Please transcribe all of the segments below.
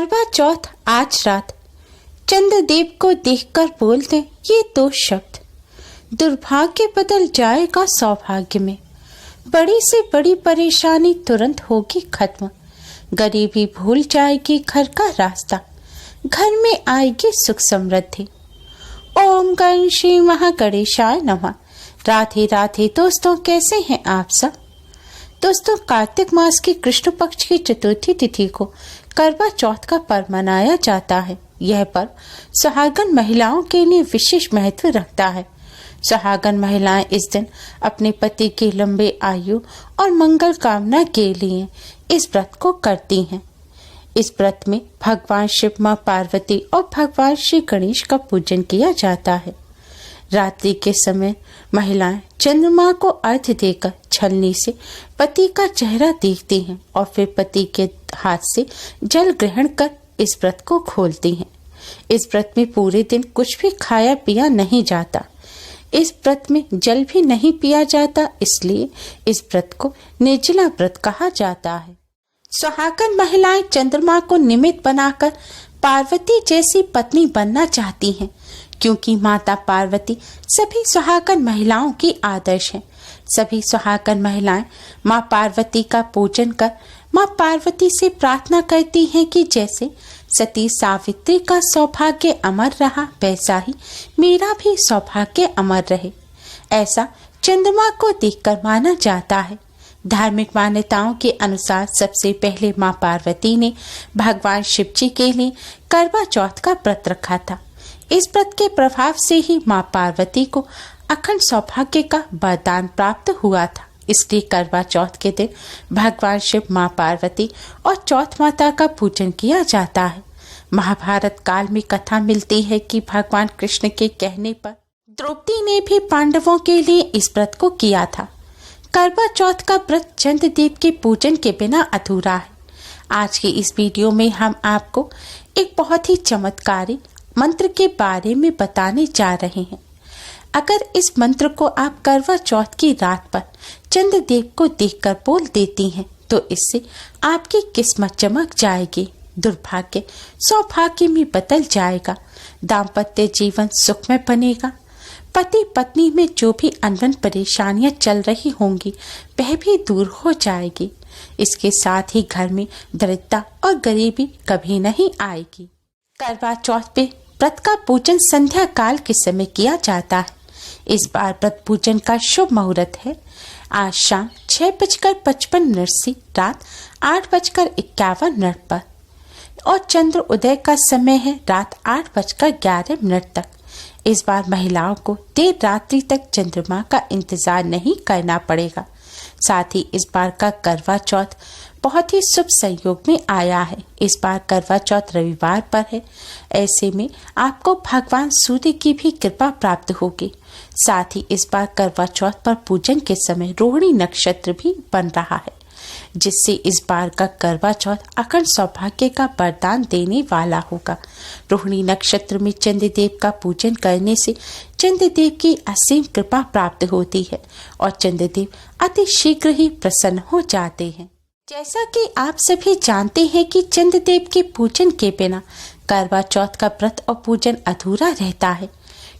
करवा चौथ आज रात चंद्रदेव को देखकर बोलते ये दो शब्द, दुर्भाग्य बदल जाएगा सौभाग्य में। बड़ी से बड़ी परेशानी तुरंत होगी खत्म, गरीबी भूल जाएगी घर का रास्ता, घर में आएगी सुख समृद्धि। ओम गण श्री महागणेशाय नमः। राधे राधे दोस्तों, कैसे हैं आप सब। दोस्तों, कार्तिक मास की कृष्ण पक्ष की चतुर्थी तिथि को करवा चौथ का पर्व मनाया जाता है। यह पर्व सुहागन महिलाओं के लिए विशेष महत्व रखता है। सुहागन महिलाएं इस दिन अपने पति की लंबे आयु और मंगल कामना के लिए इस व्रत को करती हैं। इस व्रत में भगवान शिव, मां पार्वती और भगवान श्री गणेश का पूजन किया जाता है। रात्रि के समय महिलाएं चंद्रमा को अर्घ्य देकर छलनी से पति का चेहरा देखती हैं और फिर पति के हाथ से जल ग्रहण कर इस व्रत को खोलती हैं। इस व्रत में पूरे दिन कुछ भी खाया पिया नहीं जाता। इस व्रत में जल भी नहीं पिया जाता, इसलिए इस व्रत को निर्जला व्रत कहा जाता है। सुहागन महिलाएं चंद्रमा को निमित्त बनाकर पार्वती जैसी पत्नी बनना चाहती हैं, क्योंकि माता पार्वती सभी सुहागन महिलाओं की आदर्श हैं। सभी सुहागन महिलाएं मां पार्वती का पूजन कर मां पार्वती से प्रार्थना करती हैं कि जैसे सती सावित्री का सौभाग्य अमर रहा, वैसा ही मेरा भी सौभाग्य अमर रहे। ऐसा चंद्रमा को देखकर माना जाता है। धार्मिक मान्यताओं के अनुसार सबसे पहले मां पार्वती ने भगवान शिव जी के लिए करवा चौथ का व्रत रखा था। इस व्रत के प्रभाव से ही मां पार्वती को अखंड सौभाग्य का वरदान प्राप्त हुआ था। इसलिए करवा चौथ के दिन भगवान शिव, मां पार्वती और चौथ माता का पूजन किया जाता है। महाभारत काल में कथा मिलती है कि भगवान कृष्ण के कहने पर द्रौपदी ने भी पांडवों के लिए इस व्रत को किया था। करवा चौथ का व्रत चंद्रदेव के पूजन के बिना अधूरा है। आज की इस वीडियो में हम आपको एक बहुत ही चमत्कारी मंत्र के बारे में बताने जा रहे हैं। अगर इस मंत्र को आप करवा चौथ की रात पर चंद्रदेव को देखकर बोल देती हैं, तो इससे आपकी किस्मत चमक जाएगी, दुर्भाग्य सौभाग्य में बदल जाएगा, दाम्पत्य जीवन सुखमय बनेगा, पति पत्नी में जो भी अनबन परेशानियां चल रही होंगी वह भी दूर हो जाएगी। इसके साथ ही घर में दरिद्रता और गरीबी कभी नहीं आएगी। करवा चौथ पे व्रत का पूजन संध्या काल के समय किया जाता है। इस बार व्रत पूजन का शुभ मुहूर्त है आज शाम 6:55 से रात 8:51 पर और चंद्र उदय का समय है रात 8:11 तक। इस बार महिलाओं को देर रात्रि तक चंद्रमा का इंतजार नहीं करना पड़ेगा। साथ ही इस बार का करवा चौथ बहुत ही शुभ संयोग में आया है। इस बार करवा चौथ रविवार पर है। ऐसे में आपको भगवान सूर्य की भी कृपा प्राप्त होगी। साथ ही इस बार करवा चौथ पर पूजन के समय रोहिणी नक्षत्र भी बन रहा है, जिससे इस बार का करवा चौथ अखंड सौभाग्य का वरदान देने वाला होगा। रोहिणी नक्षत्र में चंद्रदेव का पूजन करने से चंद्रदेव की असीम कृपा प्राप्त होती है और चंद्रदेव अति शीघ्र ही प्रसन्न हो जाते हैं। जैसा कि आप सभी जानते हैं कि चंद्रदेव के पूजन के बिना करवा चौथ का व्रत और पूजन अधूरा रहता है।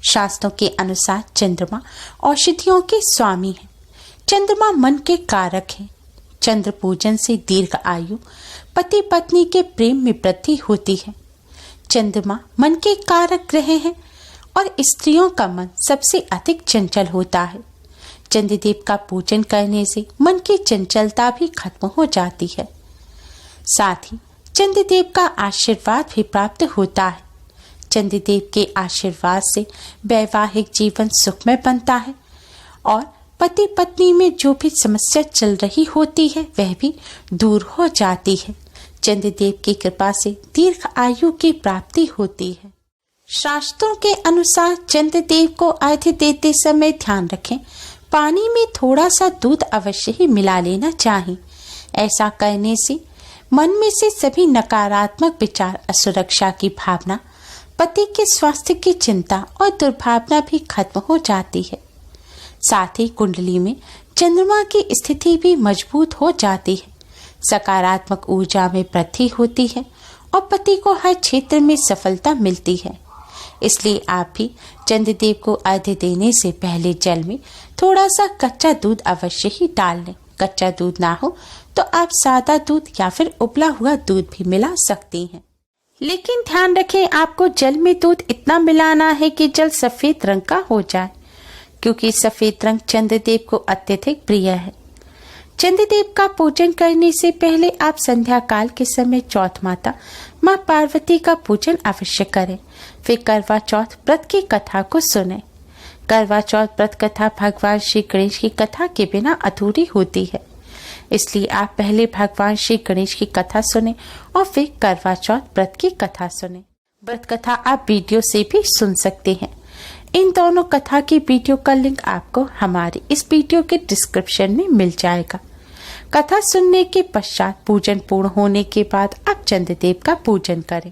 शास्त्रों के अनुसार चंद्रमा औषधियों के स्वामी है। चंद्रमा मन के कारक है। चंद्र पूजन से दीर्घ आयु, पति पत्नी के प्रेम में वृद्धि होती है। चंद्रमा मन के कारक ग्रह हैं और स्त्रियों का मन सबसे अधिक चंचल होता है। चंद्रदेव का पूजन करने से मन की चंचलता भी खत्म हो जाती है। साथ ही चंद्रदेव का आशीर्वाद भी प्राप्त होता है। चंद्रदेव के आशीर्वाद से वैवाहिक जीवन सुखमय बनता है और पति पत्नी में जो भी समस्या चल रही होती है वह भी दूर हो जाती है। चंद्रदेव की कृपा से दीर्घ आयु की प्राप्ति होती है। शास्त्रों के अनुसार चंद्रदेव को अर्घ्य देते समय ध्यान रखें, पानी में थोड़ा सा दूध अवश्य ही मिला लेना चाहिए। ऐसा करने से मन में से सभी नकारात्मक विचार, असुरक्षा की भावना, पति के स्वास्थ्य की चिंता और दुर्भावना भी खत्म हो जाती है। साथ ही कुंडली में चंद्रमा की स्थिति भी मजबूत हो जाती है। सकारात्मक ऊर्जा में वृद्धि होती है और पति को हर क्षेत्र में सफलता मिलती है। इसलिए आप भी चंद्रदेव को अर्घ्य देने से पहले जल में थोड़ा सा कच्चा दूध अवश्य ही डाल लें। कच्चा दूध ना हो तो आप सादा दूध या फिर उबला हुआ दूध भी मिला सकती हैं। लेकिन ध्यान रखें, आपको जल में दूध इतना मिलाना है कि जल सफेद रंग का हो जाए, क्योंकि सफेद रंग चंद्रदेव को अत्यधिक प्रिय है। चंद्रदेव का पूजन करने से पहले आप संध्या काल के समय चौथ माता माँ पार्वती का पूजन अवश्य करें। फिर करवा चौथ व्रत की कथा को सुनें। करवा चौथ व्रत कथा भगवान श्री गणेश की कथा के बिना अधूरी होती है, इसलिए आप पहले भगवान श्री गणेश की कथा सुने और फिर करवा चौथ व्रत की कथा सुने। व्रत कथा आप वीडियो से भी सुन सकते हैं। इन दोनों कथा की वीडियो का लिंक आपको हमारी इस वीडियो के डिस्क्रिप्शन में मिल जाएगा। कथा सुनने के पश्चात पूजन पूर्ण होने के बाद आप चंद्रदेव का पूजन करें।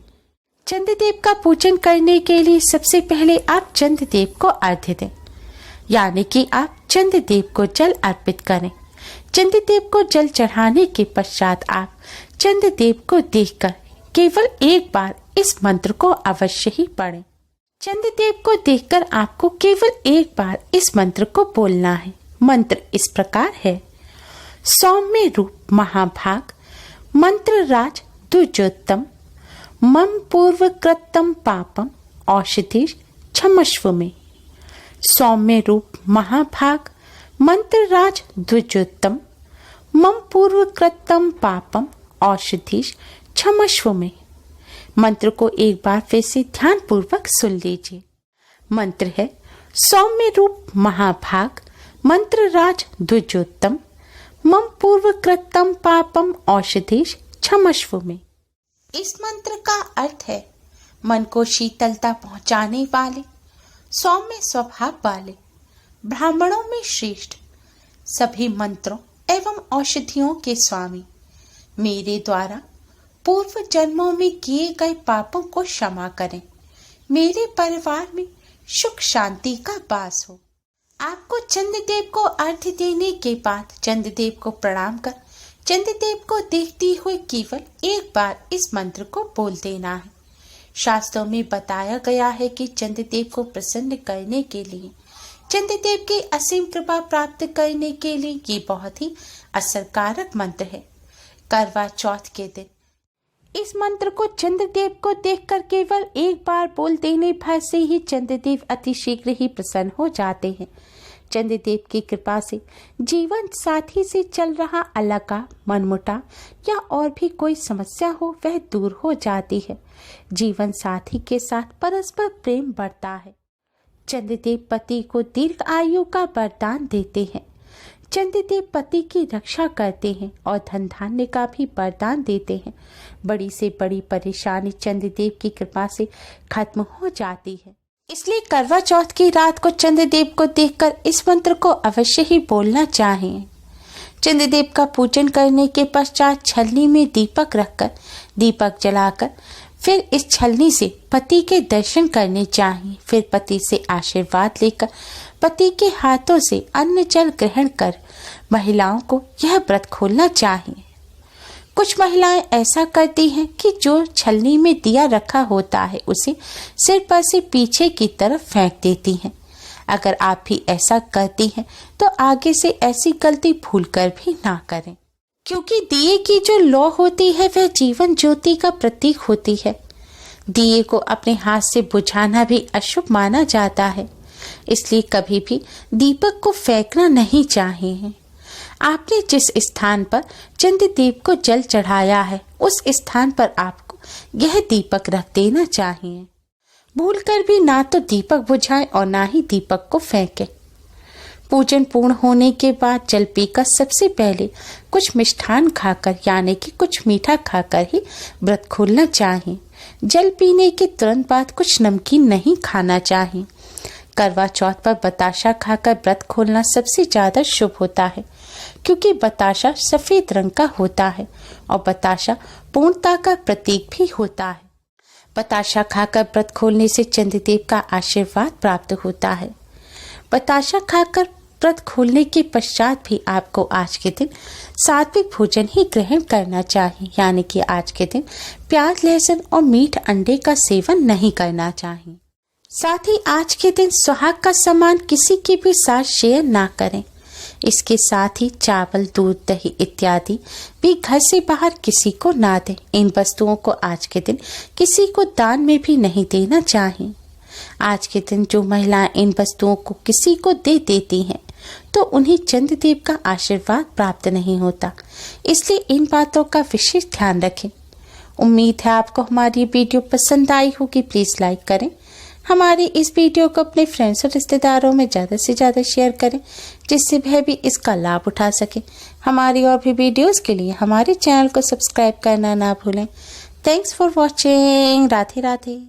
चंद्रदेव का पूजन करने के लिए सबसे पहले आप चंद्रदेव को अर्घ्य दें, यानी कि आप चंद्रदेव को जल अर्पित करें। चंद्रदेव को जल चढ़ाने के पश्चात आप चंद्रदेव को देखकर केवल एक बार इस मंत्र को अवश्य ही पढ़ें। चंद्रदेव को देखकर आपको केवल एक बार इस मंत्र को बोलना है। मंत्र इस प्रकार है। सौम्य रूप महाभाग मंत्र राज दुर्जोत्तम मम पूर्व कृतम पापम औषधि क्षमस्व में। सौम्य रूप महाभाग मंत्र राज द्विजोत्तम मम पूर्व कृतम पापम औषधि क्षमस्व में। मंत्र को एक बार फिर से ध्यान पूर्वक सुन लीजिए। मंत्र है सौम्य रूप महाभाग मंत्र राज द्विजोत्तम मम पूर्व कृतम पापम औषधि क्षमस्व में। इस मंत्र का अर्थ है मन को शीतलता पहुंचाने वाले, सौम्य स्वभाव वाले, ब्राह्मणों में श्रेष्ठ, सभी मंत्रों एवं औषधियों के स्वामी, मेरे द्वारा पूर्व जन्मों में किए गए पापों को क्षमा करें। मेरे परिवार में सुख शांति का वास हो। आपको चंद्रदेव को अर्घ्य देने के बाद चंद्रदेव को प्रणाम कर चंद्रदेव को देखते हुए केवल एक बार इस मंत्र को बोल देना है। शास्त्रों में बताया गया है कि चंद्रदेव को प्रसन्न करने के लिए, चंद्रदेव की असीम कृपा प्राप्त करने के लिए ये बहुत ही असरकारक मंत्र है। करवा चौथ के दिन इस मंत्र को चंद्रदेव को देखकर केवल एक बार बोल देने भर से ही चंद्रदेव अति शीघ्र ही प्रसन्न हो जाते हैं। चंद्रदेव की कृपा से जीवन साथी से चल रहा अलगाव, मनमुटाव या और भी कोई समस्या हो वह दूर हो जाती है। जीवन साथी के साथ परस्पर प्रेम बढ़ता है। चंद्रदेव पति को दीर्घ आयु का वरदान देते हैं। चंद्रदेव पति की रक्षा करते हैं और धन धान्य का भी वरदान देते हैं। बड़ी से बड़ी परेशानी चंद्रदेव की कृपा से खत्म हो जाती है। इसलिए करवा चौथ की रात को चंद्रदेव को देखकर इस मंत्र को अवश्य ही बोलना चाहिए। चंद्रदेव का पूजन करने के पश्चात छलनी में दीपक रखकर दीपक जलाकर फिर इस छलनी से पति के दर्शन करने चाहिए। फिर पति से आशीर्वाद लेकर पति के हाथों से अन्न जल ग्रहण कर महिलाओं को यह व्रत खोलना चाहिए। कुछ महिलाएं ऐसा करती हैं कि जो छलनी में दिया रखा होता है उसे सिर पर से पीछे की तरफ फेंक देती हैं। अगर आप भी ऐसा करती हैं तो आगे से ऐसी गलती भूलकर भी ना करें, क्योंकि दिए की जो लौ होती है वह जीवन ज्योति का प्रतीक होती है। दिए को अपने हाथ से बुझाना भी अशुभ माना जाता है, इसलिए कभी भी दीपक को फेंकना नहीं चाहिए। आपने जिस स्थान पर चंद्रदेव को जल चढ़ाया है उस स्थान पर आपको यह दीपक रख देना चाहिए। भूलकर भी ना तो दीपक बुझाएं और ना ही दीपक को फेंकें। पूजन पूर्ण होने के बाद जल पीकर सबसे पहले कुछ मिष्ठान खाकर यानी कि कुछ मीठा खाकर ही व्रत खोलना चाहिए। जल पीने के तुरंत बाद कुछ नमकीन नहीं खाना चाहिए। करवा चौथ पर बताशा खाकर व्रत खोलना सबसे ज्यादा शुभ होता है, क्योंकि बताशा सफेद रंग का होता है और बताशा पूर्णता का प्रतीक भी होता है। बताशा खाकर व्रत खोलने से चंद्रदेव का आशीर्वाद प्राप्त होता है। बताशा खाकर व्रत खोलने के पश्चात भी आपको आज के दिन सात्विक भोजन ही ग्रहण करना चाहिए, यानी कि आज के दिन प्याज, लहसुन और मीठ अंडे का सेवन नहीं करना चाहिए। साथ ही आज के दिन सुहाग का सामान किसी के भी साथ शेयर ना करें। इसके साथ ही चावल, दूध, दही इत्यादि भी घर से बाहर किसी को ना दें। इन वस्तुओं को आज के दिन किसी को दान में भी नहीं देना चाहिए। आज के दिन जो महिलाएं इन वस्तुओं को किसी को दे देती हैं तो उन्हें चंद्रदेव का आशीर्वाद प्राप्त नहीं होता, इसलिए इन बातों का विशेष ध्यान रखें। उम्मीद है आपको हमारी वीडियो पसंद आई होगी। प्लीज लाइक करें, हमारी इस वीडियो को अपने फ्रेंड्स और रिश्तेदारों में ज़्यादा से ज़्यादा शेयर करें, जिससे वह भी इसका लाभ उठा सके। हमारी और भी वीडियोस के लिए हमारे चैनल को सब्सक्राइब करना ना भूलें। Thanks for watching. Radhe Radhe.